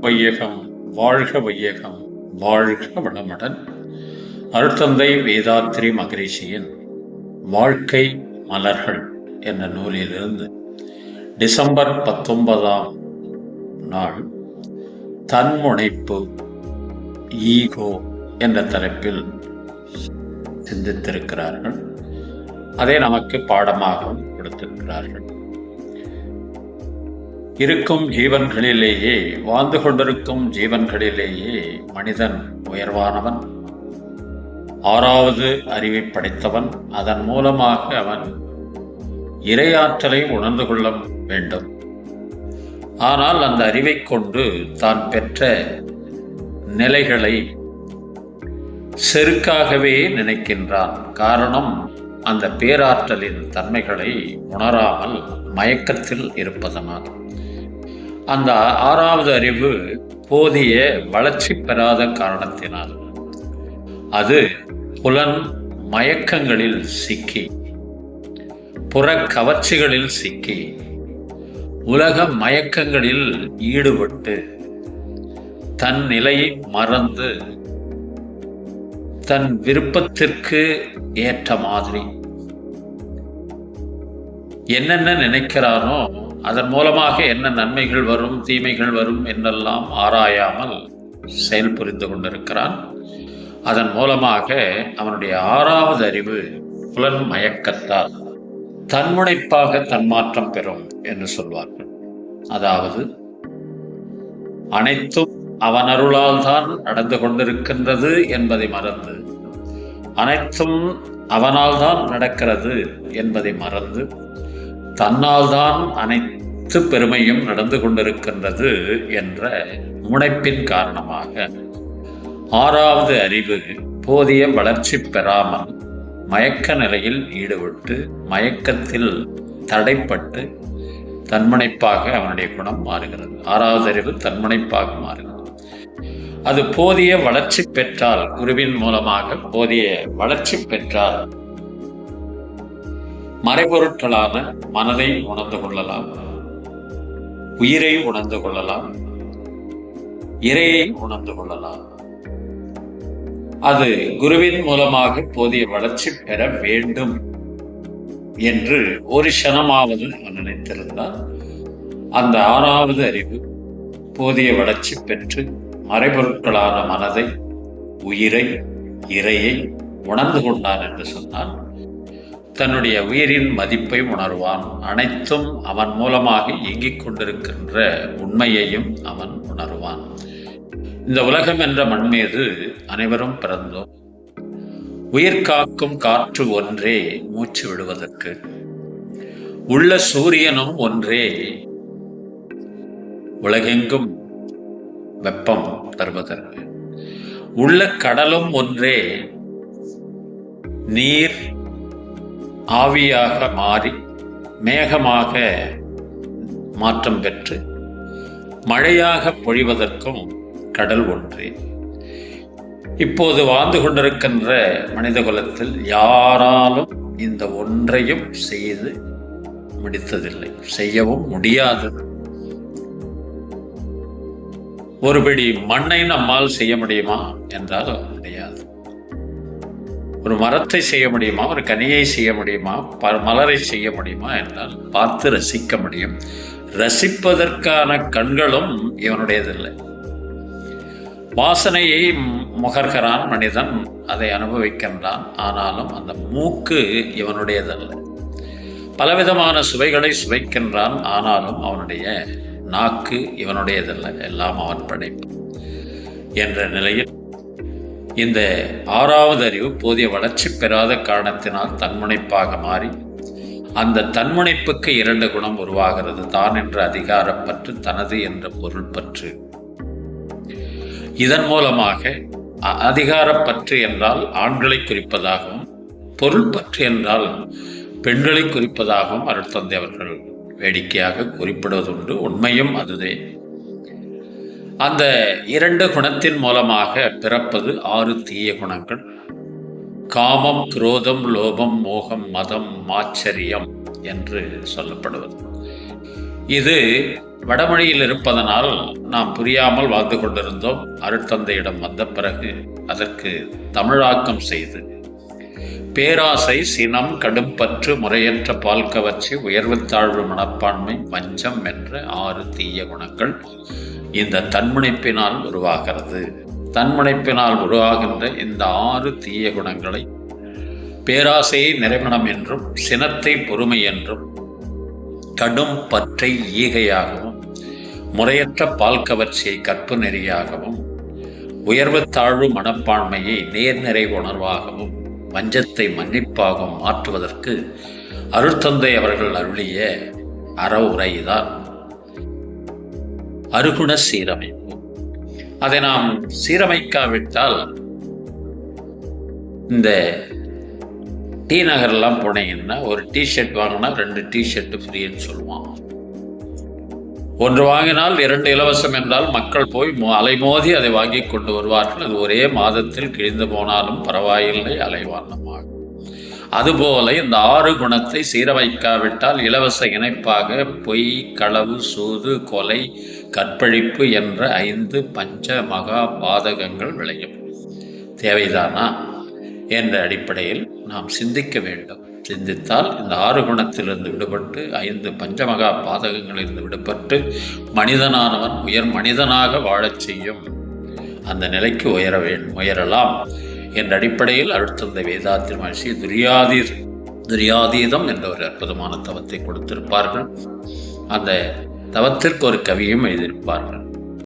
வையகம் வாழ்க வையகம் வாழ்க வளமுடன். அருட்தந்தை வேதாத்ரி மகரிஷியின் வாழ்க்கை மலர்கள் என்ற நூலிலிருந்து டிசம்பர் 19ஆம் நாள் தன்முனைப்பு ஈகோ என்ற தலைப்பில் சிந்தித்திருக்கிறார்கள். அதை நமக்கு பாடமாகவும் கொடுத்திருக்கிறார்கள். இருக்கும் ஜீவன்களிலேயே, வாழ்ந்து கொண்டிருக்கும் ஜீவன்களிலேயே மனிதன் உயர்வானவன், ஆறாவது அறிவை படைத்தவன். அதன் மூலமாக அவன் இறையாற்றலை உணர்ந்து கொள்ள வேண்டும். ஆனால் அந்த அறிவை கொண்டு தான் பெற்ற நிலைகளை செருக்காகவே நினைக்கின்றான். காரணம், அந்த பேராற்றலின் தன்மைகளை உணராமல் மயக்கத்தில் இருப்பதனால். அந்த ஆறாவது அறிவு போதிய வளர்ச்சி பெறாத காரணத்தினால் அது புலன் மயக்கங்களில் சிக்கி, புற கவர்ச்சிகளில் சிக்கி, உலக மயக்கங்களில் ஈடுபட்டு தன் நிலையை மறந்து தன் விருப்பத்திற்கு ஏற்ற மாதிரி என்னென்ன நினைக்கிறானோ அதன் மூலமாக என்ன நன்மைகள் வரும், தீமைகள் வரும் என்றெல்லாம் ஆராயாமல் செயல் புரிந்து கொண்டிருக்கிறான். அதன் மூலமாக அவனுடைய ஆறாவது அறிவு புலன் மயக்கத்தால் தன்முனைப்பாக தன்மாற்றம் பெறும் என்று சொல்வார்கள். அதாவது அனைத்தும் அவன் அருளால் தான் நடந்து கொண்டிருக்கின்றது என்பதை மறந்து, அனைத்தும் அவனால் தான் நடக்கிறது என்பதை மறந்து, தன்னால் தான் அனைத்து பெருமையும் நடந்து கொண்டிருக்கின்றது என்ற முனைப்பின் காரணமாக ஆறாவது அறிவு போதிய வளர்ச்சி பெறாமல் மயக்க நிலையில் ஈடுபட்டு, மயக்கத்தில் தடைப்பட்டு தன்முனைப்பாக அவனுடைய குணம் மாறுகிறது. ஆறாவது அறிவு தன்முனைப்பாக மாறுகிறது. அது போதிய வளர்ச்சி பெற்றால், குருவின் மூலமாக போதிய வளர்ச்சி பெற்றால் மறைபொருட்களான மனதை உணர்ந்து கொள்ளலாம், உயிரை உணர்ந்து கொள்ளலாம், இறையை உணர்ந்து கொள்ளலாம். அது குருவின் மூலமாக போதிய வளர்ச்சி பெற வேண்டும் என்று ஒரு க்ஷணமாவது நினைத்திருந்தால் அந்த ஆறாவது அறிவு போதிய வளர்ச்சி பெற்று மறைபொருட்களான மனதை, உயிரை, இறையை உணர்ந்து கொண்டான் என்று சொன்னால் தன்னுடைய உயிரின் மதிப்பை உணர்வான். அனைத்தும் அவன் மூலமாக இயங்கிக் கொண்டிருக்கின்ற உண்மையையும் அவன் உணர்வான். இந்த உலகம் என்ற மண் மீது அனைவரும் பிறந்தோம். உயிர் காக்கும் காற்று ஒன்றே மூச்சு விடுவதற்கு, உள்ள சூரியனும் ஒன்றே உலகெங்கும் வெப்பம் தருவதற்கு, உள்ள கடலும் ஒன்றே நீர் ஆவியாக மாறி மேகமாக மாற்றம் பெற்று மழையாக பொழிவதற்கும் கடல் ஒன்றே. இப்போது வாழ்ந்து கொண்டிருக்கின்ற மனித குலத்தில் யாராலும் இந்த ஒன்றையும் செய்து முடித்ததில்லை, செய்யவும் முடியாது. ஒருபடி மண்ணை நம்மால் செய்ய முடியுமா என்றால் முடியாது. ஒரு மரத்தை செய்ய முடியுமா, ஒரு கனியை செய்ய முடியுமா, மலரை செய்ய முடியுமா என்றால் பார்த்து ரசிக்க முடியும். ரசிப்பதற்கான கண்களும் இவனுடையதில்லை. வாசனையை முகர்கிறான் மனிதன், அதை அனுபவிக்கின்றான். ஆனாலும் அந்த மூக்கு இவனுடையதல்ல. பலவிதமான சுவைகளை சுவைக்கின்றான். ஆனாலும் அவனுடைய நாக்கு இவனுடையதல்ல, எல்லாம் அவன் படைப்பு என்ற நிலையில் இந்த ஆறாவது அறிவு போதிய வளர்ச்சி பெறாத காரணத்தினால் தன்முனைப்பாக மாறி, அந்த தன்முனைப்புக்கு 2 குணம் உருவாகிறது. தான் என்ற அதிகாரப்பற்று, தனது என்ற பொருள் பற்று. இதன் மூலமாக அதிகாரப்பற்று என்றால் ஆண்களை குறிப்பதாகவும், பொருள் பற்று என்றால் பெண்களை குறிப்பதாகவும் அருட்தந்தை அவர்கள் வேடிக்கையாக குறிப்பிடுவதுண்டு. உண்மையும் அதுவே. அந்த 2 குணத்தின் மூலமாக பிறப்பது 6 தீய குணங்கள். காமம், குரோதம், லோபம், மோகம், மதம், மாச்சரியம் என்று சொல்லப்படுவது. இது வடமொழியில் இருப்பதனால் நாம் புரியாமல் வாழ்ந்து கொண்டிருந்தோம். அருட்தந்தையிடம் வந்த பிறகு அதற்கு தமிழாக்கம் செய்து பேராசை, சினம், கடும்பற்று, முறையற்ற பால் கவர்ச்சி, உயர்வு தாழ்வு மனப்பான்மை, வஞ்சம் என்ற 6 தீய குணங்கள் இந்த தன்முனைப்பினால் உருவாகிறது. தன்முனைப்பினால் உருவாகின்ற இந்த 6 தீய குணங்களை பேராசையை நிறைமணம் என்றும், சினத்தை பொறுமை என்றும், கடும் பற்றை ஈகையாகவும், முறையற்ற பால் கவர்ச்சியை கற்பு நெறியாகவும், உயர்வு தாழ்வு மனப்பான்மையை நேர்நிறை உணர்வாகவும், வஞ்சத்தை மன்னிப்பாகவும் மாற்றுவதற்கு அருட்தந்தை அவர்கள் அருளிய அறவுரைதான் அருகுண சீரமைப்பு. அதை நாம் சீரமைக்காவிட்டால் இந்த டி நகர்லாம் போனீங்கன்னா ஒரு டிஷர்ட் வாங்கினா 2 டிஷர்ட் ஃப்ரீன்னு சொல்லுவான். 1 வாங்கினால் 2 இலவசம் என்றால் மக்கள் போய் அலைமோதி அதை வாங்கி கொண்டு வருவார்கள். அது ஒரே மாதத்தில் கிழிந்து போனாலும் பரவாயில்லை, அலைவானமாக. அதுபோல இந்த 6 குணத்தை சீரமைக்காவிட்டால் இலவச இணைப்பாக பொய், களவு, சூது, கொலை, கற்பழிப்பு என்ற 5 பஞ்ச மகா பாதகங்கள் விளையும். தேவைதானா என்ற அடிப்படையில் நாம் சிந்திக்க வேண்டும். சிந்தித்தால் இந்த 6 குணத்திலிருந்து விடுபட்டு 5 பஞ்சமகா பாதகங்களிலிருந்து விடுபட்டு மனிதனானவன் உயர் மனிதனாக வாழச் செய்யும் அந்த நிலைக்கு உயரலாம் என்ற அடிப்படையில் அருட்தந்தை வேதாத்திரி மகர்ஷி துரியாதீதம் என்ற ஒரு அற்புதமான தவத்தை கொடுத்திருப்பார்கள். அந்த தவத்திற்கு ஒரு கவியும் எழுதியிருப்பார்கள்.